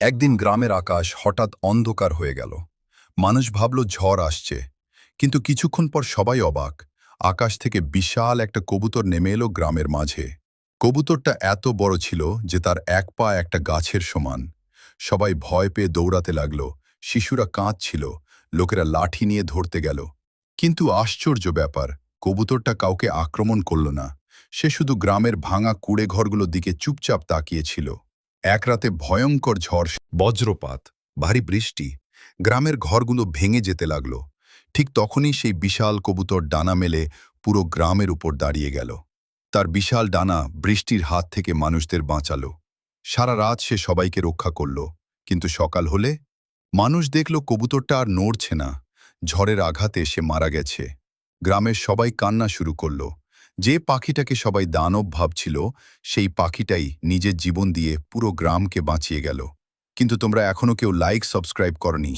একদিন গ্রামের আকাশ হঠাৎ অন্ধকার হয়ে গেল। মানুষ ভাবল ঝড় আসছে, কিন্তু কিছুক্ষণ পর সবাই অবাক। আকাশ থেকে বিশাল একটা কবুতর নেমে এলো গ্রামের মাঝে। কবুতরটা এত বড় ছিল যে তার এক পা একটা গাছের সমান। সবাই ভয় পেয়ে দৌড়াতে লাগলো। শিশুরা কাঁদছিল, লোকেরা লাঠি নিয়ে ধরতে গেল। কিন্তু আশ্চর্য ব্যাপার, কবুতরটা কাউকে আক্রমণ করল না। সে শুধু গ্রামের ভাঙা কুড়ে ঘরগুলোর দিকে চুপচাপ তাকিয়েছিল। এক রাতে ভয়ঙ্কর ঝড়, বজ্রপাত, ভারী বৃষ্টি, গ্রামের ঘরগুলো ভেঙে যেতে লাগলো। ঠিক তখনই সেই বিশাল কবুতর ডানা মেলে পুরো গ্রামের উপর দাঁড়িয়ে গেল। তার বিশাল ডানা বৃষ্টির হাত থেকে মানুষদের বাঁচালো। সারা রাত সে সবাইকে রক্ষা করল। কিন্তু সকাল হলে মানুষ দেখল কবুতরটা আর নড়ছে না। ঝড়ের আঘাতে সে মারা গেছে। গ্রামের সবাই কান্না শুরু করল। যে পাখিটাকে সবাই দানব ভাবছিল, সেই পাখিটাই নিজের জীবন দিয়ে পুরো গ্রামকে বাঁচিয়ে গেল। কিন্তু তোমরা এখনো কেউ লাইক সাবস্ক্রাইব করনি।